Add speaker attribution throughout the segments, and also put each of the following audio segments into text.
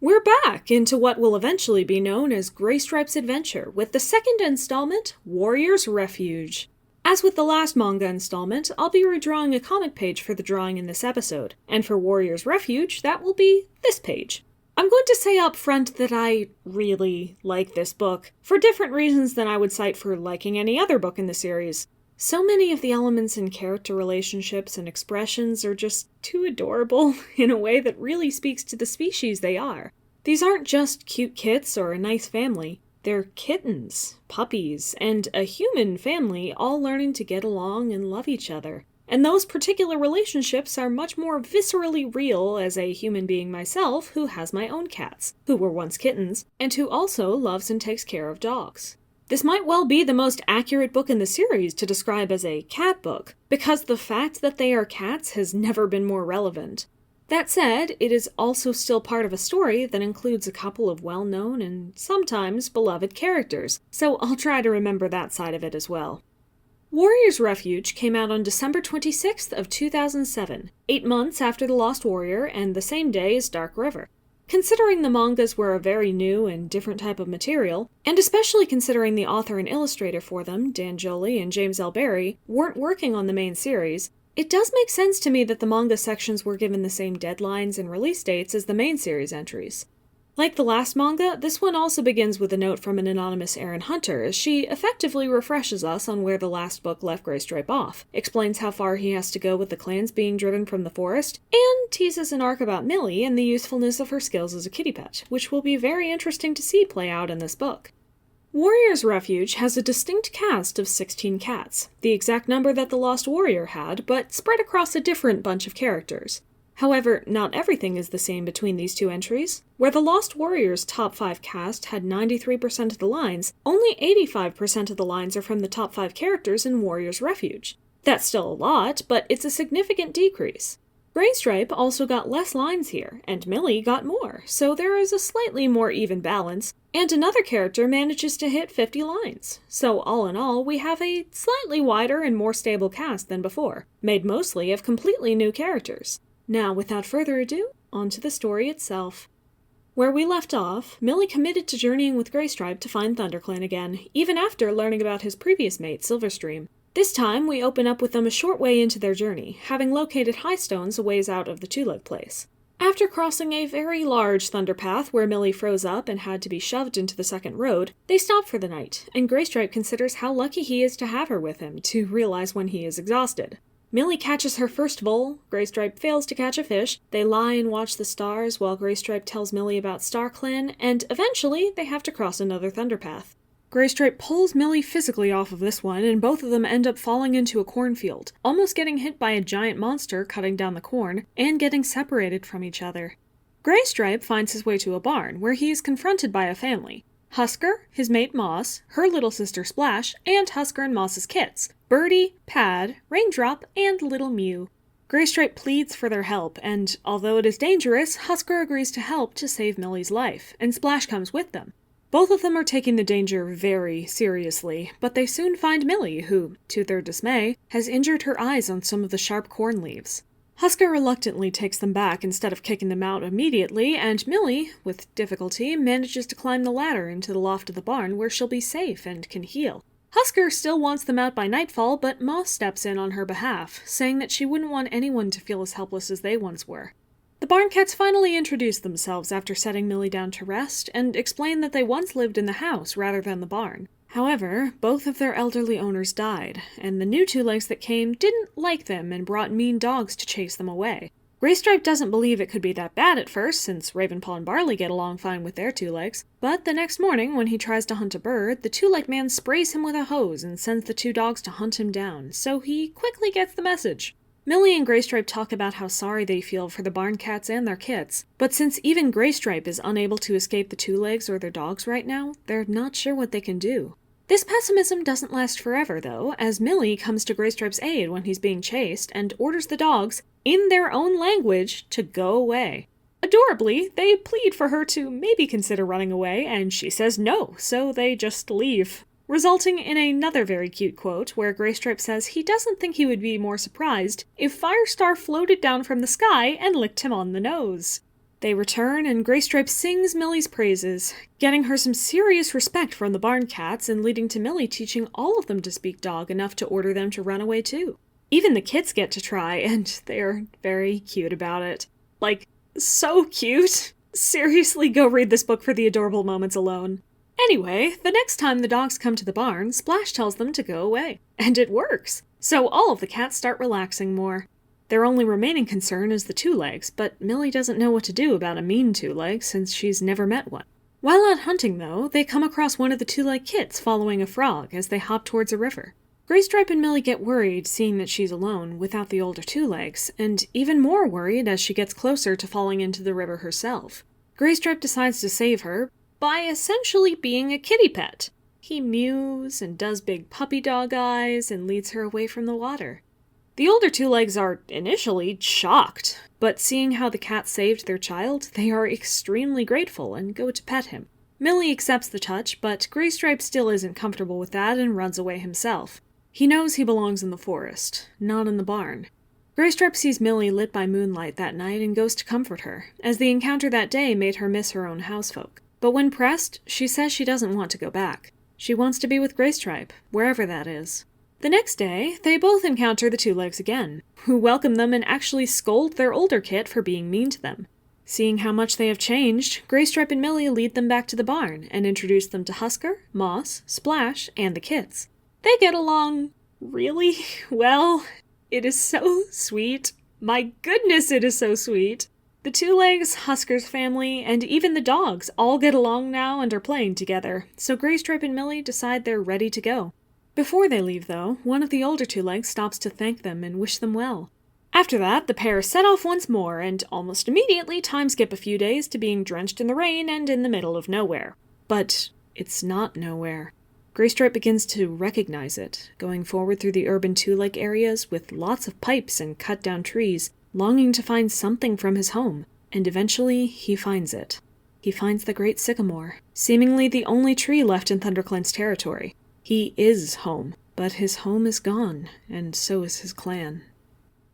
Speaker 1: We're back into what will eventually be known as Graystripe's adventure with the second installment, Warrior's Refuge. As with the last manga installment, I'll be redrawing a comic page for the drawing in this episode, and for Warrior's Refuge, that will be this page. I'm going to say up front that I really like this book, for different reasons than I would cite for liking any other book in the series. So many of the elements in character relationships and expressions are just too adorable in a way that really speaks to the species they are. These aren't just cute kits or a nice family. They're kittens, puppies, and a human family all learning to get along and love each other. And those particular relationships are much more viscerally real as a human being myself who has my own cats, who were once kittens, and who also loves and takes care of dogs. This might well be the most accurate book in the series to describe as a cat book, because the fact that they are cats has never been more relevant. That said, it is also still part of a story that includes a couple of well-known and sometimes beloved characters, so I'll try to remember that side of it as well. Warrior's Refuge came out on December 26th of 2007, 8 months after The Lost Warrior and the same day as Dark River. Considering the mangas were a very new and different type of material, and especially considering the author and illustrator for them, Dan Jolie and James L. Barry, weren't working on the main series, it does make sense to me that the manga sections were given the same deadlines and release dates as the main series entries. Like the last manga, this one also begins with a note from an anonymous Erin Hunter, as she effectively refreshes us on where the last book left Graystripe off, explains how far he has to go with the clans being driven from the forest, and teases an arc about Millie and the usefulness of her skills as a kitty pet, which will be very interesting to see play out in this book. Warrior's Refuge has a distinct cast of 16 cats, the exact number that The Lost Warrior had, but spread across a different bunch of characters. However, not everything is the same between these two entries. Where The Lost Warrior's top 5 cast had 93% of the lines, only 85% of the lines are from the top 5 characters in Warrior's Refuge. That's still a lot, but it's a significant decrease. Graystripe also got less lines here, and Millie got more, so there is a slightly more even balance, and another character manages to hit 50 lines. So all in all, we have a slightly wider and more stable cast than before, made mostly of completely new characters. Now, without further ado, on to the story itself. Where we left off, Millie committed to journeying with Graystripe to find ThunderClan again, even after learning about his previous mate, Silverstream. This time, we open up with them a short way into their journey, having located high stones a ways out of the two-leg place. After crossing a very large thunder path where Millie froze up and had to be shoved into the second road, they stop for the night, and Graystripe considers how lucky he is to have her with him, to realize when he is exhausted. Millie catches her first vole, Graystripe fails to catch a fish, they lie and watch the stars while Graystripe tells Millie about StarClan, and eventually they have to cross another thunderpath. Graystripe pulls Millie physically off of this one, and both of them end up falling into a cornfield, almost getting hit by a giant monster cutting down the corn, and getting separated from each other. Graystripe finds his way to a barn, where he is confronted by a family. Husker, his mate Moss, her little sister Splash, and Husker and Moss's kits, Birdie, Pad, Raindrop, and Little Mew. Graystripe pleads for their help, and although it is dangerous, Husker agrees to help to save Millie's life, and Splash comes with them. Both of them are taking the danger very seriously, but they soon find Millie, who, to their dismay, has injured her eyes on some of the sharp corn leaves. Husker reluctantly takes them back instead of kicking them out immediately, and Millie, with difficulty, manages to climb the ladder into the loft of the barn where she'll be safe and can heal. Husker still wants them out by nightfall, but Moss steps in on her behalf, saying that she wouldn't want anyone to feel as helpless as they once were. The barn cats finally introduce themselves after setting Millie down to rest, and explain that they once lived in the house rather than the barn. However, both of their elderly owners died, and the new two-legs that came didn't like them and brought mean dogs to chase them away. Graystripe doesn't believe it could be that bad at first, since Ravenpaw and Barley get along fine with their two legs, but the next morning, when he tries to hunt a bird, the two-leg man sprays him with a hose and sends the two dogs to hunt him down, so he quickly gets the message. Millie and Graystripe talk about how sorry they feel for the barn cats and their kits, but since even Graystripe is unable to escape the two legs or their dogs right now, they're not sure what they can do. This pessimism doesn't last forever, though, as Millie comes to Graystripe's aid when he's being chased and orders the dogs, in their own language, to go away. Adorably, they plead for her to maybe consider running away, and she says no, so they just leave. Resulting in another very cute quote where Graystripe says he doesn't think he would be more surprised if Firestar floated down from the sky and licked him on the nose. They return, and Graystripe sings Millie's praises, getting her some serious respect from the barn cats and leading to Millie teaching all of them to speak dog enough to order them to run away too. Even the kids get to try, and they're very cute about it. Like, so cute! Seriously, go read this book for the adorable moments alone. Anyway, the next time the dogs come to the barn, Splash tells them to go away. And it works! So all of the cats start relaxing more. Their only remaining concern is the two-legs, but Millie doesn't know what to do about a mean two-leg since she's never met one. While out hunting, though, they come across one of the two-leg kits following a frog as they hop towards a river. Graystripe and Millie get worried seeing that she's alone without the older two-legs, and even more worried as she gets closer to falling into the river herself. Graystripe decides to save her by essentially being a kitty pet. He mews and does big puppy dog eyes and leads her away from the water. The older two-legs are initially shocked, but seeing how the cat saved their child, they are extremely grateful and go to pet him. Millie accepts the touch, but Graystripe still isn't comfortable with that and runs away himself. He knows he belongs in the forest, not in the barn. Graystripe sees Millie lit by moonlight that night and goes to comfort her, as the encounter that day made her miss her own housefolk. But when pressed, she says she doesn't want to go back. She wants to be with Graystripe, wherever that is. The next day, they both encounter the two-legs again, who welcome them and actually scold their older kit for being mean to them. Seeing how much they have changed, Graystripe and Millie lead them back to the barn and introduce them to Husker, Moss, Splash, and the kits. They get along really well. It is so sweet. My goodness, it is so sweet. The two-legs, Husker's family, and even the dogs all get along now and are playing together, so Graystripe and Millie decide they're ready to go. Before they leave, though, one of the older two-legs stops to thank them and wish them well. After that, the pair set off once more, and almost immediately time-skip a few days to being drenched in the rain and in the middle of nowhere. But it's not nowhere. Graystripe begins to recognize it, going forward through the urban two-leg areas with lots of pipes and cut-down trees, longing to find something from his home, and eventually he finds it. He finds the great sycamore, seemingly the only tree left in ThunderClan's territory. He is home, but his home is gone, and so is his clan.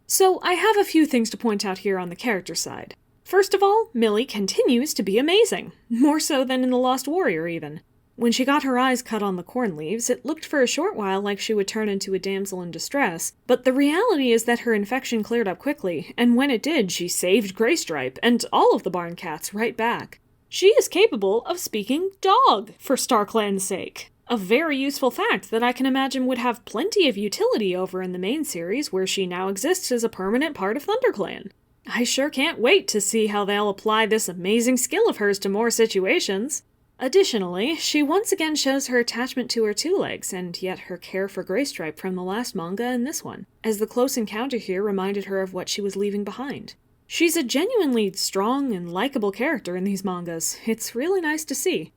Speaker 1: So I have a few things to point out here on the character side. First of all, Millie continues to be amazing, more so than in The Lost Warrior even. When she got her eyes cut on the corn leaves, it looked for a short while like she would turn into a damsel in distress, but the reality is that her infection cleared up quickly, and when it did, she saved Graystripe and all of the barn cats right back. She is capable of speaking dog, for StarClan's sake. A very useful fact that I can imagine would have plenty of utility over in the main series where she now exists as a permanent part of ThunderClan. I sure can't wait to see how they'll apply this amazing skill of hers to more situations. Additionally, she once again shows her attachment to her two-legs, and yet her care for Graystripe from the last manga and this one, as the close encounter here reminded her of what she was leaving behind. She's a genuinely strong and likable character in these mangas. It's really nice to see.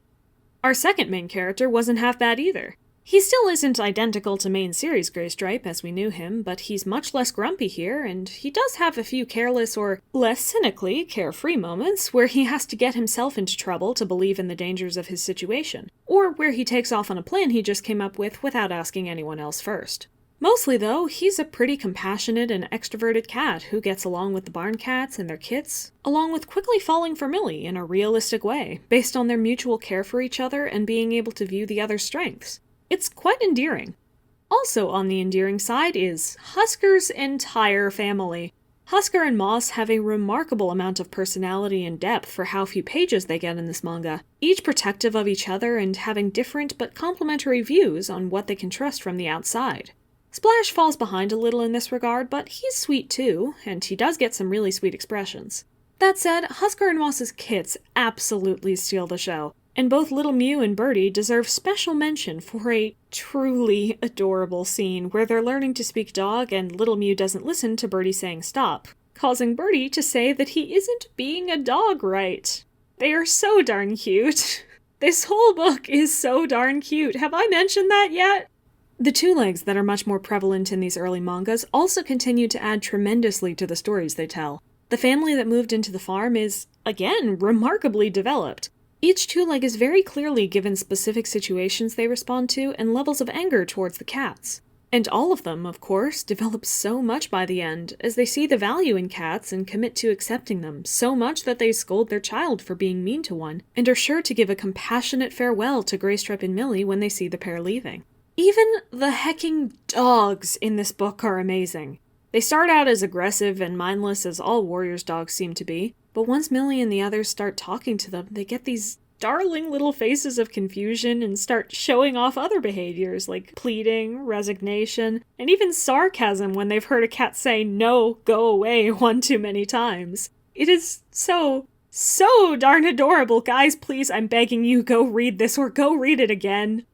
Speaker 1: Our second main character wasn't half bad either. He still isn't identical to main series Graystripe as we knew him, but he's much less grumpy here, and he does have a few careless or less cynically carefree moments where he has to get himself into trouble to believe in the dangers of his situation, or where he takes off on a plan he just came up with without asking anyone else first. Mostly, though, he's a pretty compassionate and extroverted cat who gets along with the barn cats and their kits, along with quickly falling for Millie in a realistic way, based on their mutual care for each other and being able to view the other's strengths. It's quite endearing. Also on the endearing side is Husker's entire family. Husker and Moss have a remarkable amount of personality and depth for how few pages they get in this manga, each protective of each other and having different but complementary views on what they can trust from the outside. Splash falls behind a little in this regard, but he's sweet too, and he does get some really sweet expressions. That said, Husker and Moss's kits absolutely steal the show, and both Little Mew and Birdie deserve special mention for a truly adorable scene where they're learning to speak dog and Little Mew doesn't listen to Birdie saying stop, causing Birdie to say that he isn't being a dog right. They are so darn cute. This whole book is so darn cute. Have I mentioned that yet? The two-legs that are much more prevalent in these early mangas also continue to add tremendously to the stories they tell. The family that moved into the farm is, again, remarkably developed. Each two-leg is very clearly given specific situations they respond to and levels of anger towards the cats. And all of them, of course, develop so much by the end, as they see the value in cats and commit to accepting them, so much that they scold their child for being mean to one, and are sure to give a compassionate farewell to Graystripe and Millie when they see the pair leaving. Even the hecking dogs in this book are amazing. They start out as aggressive and mindless as all warriors' dogs seem to be, but once Millie and the others start talking to them, they get these darling little faces of confusion and start showing off other behaviors like pleading, resignation, and even sarcasm when they've heard a cat say "no, go away" one too many times. It is so darn adorable. Guys, please, I'm begging you, go read this or go read it again.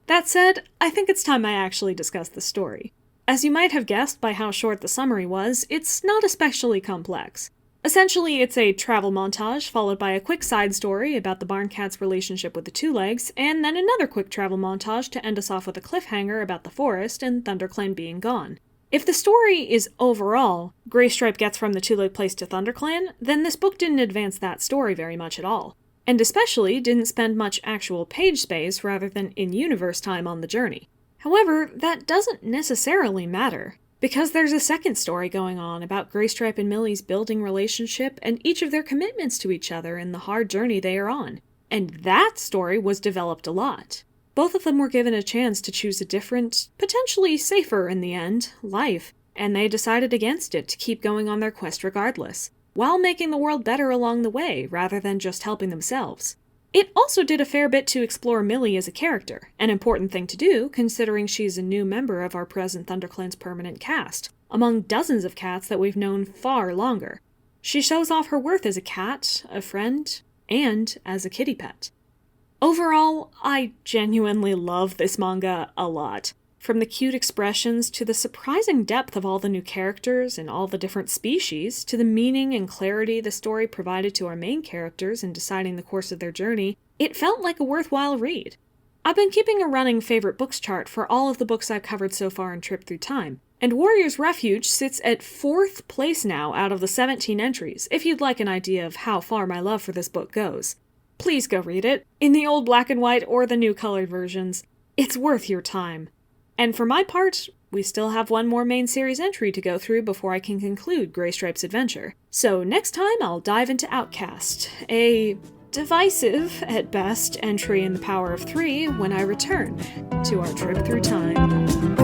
Speaker 1: That said, I think it's time I actually discuss the story. As you might have guessed by how short the summary was, it's not especially complex. Essentially, it's a travel montage followed by a quick side story about the barn cat's relationship with the two legs, and then another quick travel montage to end us off with a cliffhanger about the forest and ThunderClan being gone. If the story is overall, Graystripe gets from the two-leg place to ThunderClan, then this book didn't advance that story very much at all. And especially didn't spend much actual page space rather than in-universe time on the journey. However, that doesn't necessarily matter, because there's a second story going on about Graystripe and Millie's building relationship and each of their commitments to each other in the hard journey they are on. And that story was developed a lot. Both of them were given a chance to choose a different, potentially safer in the end, life, and they decided against it to keep going on their quest regardless, while making the world better along the way rather than just helping themselves. It also did a fair bit to explore Millie as a character, an important thing to do considering she's a new member of our present ThunderClan's permanent cast, among dozens of cats that we've known far longer. She shows off her worth as a cat, a friend, and as a kitty pet. Overall, I genuinely love this manga a lot. From the cute expressions to the surprising depth of all the new characters and all the different species, to the meaning and clarity the story provided to our main characters in deciding the course of their journey, it felt like a worthwhile read. I've been keeping a running favorite books chart for all of the books I've covered so far in Trip Through Time, and Warrior's Refuge sits at 4th place now out of the 17 entries, if you'd like an idea of how far my love for this book goes. Please go read it, in the old black and white or the new colored versions. It's worth your time. And for my part, we still have one more main series entry to go through before I can conclude Graystripe's adventure. So next time I'll dive into Outcast, a divisive, at best, entry in the Power of 3 when I return to our trip through time.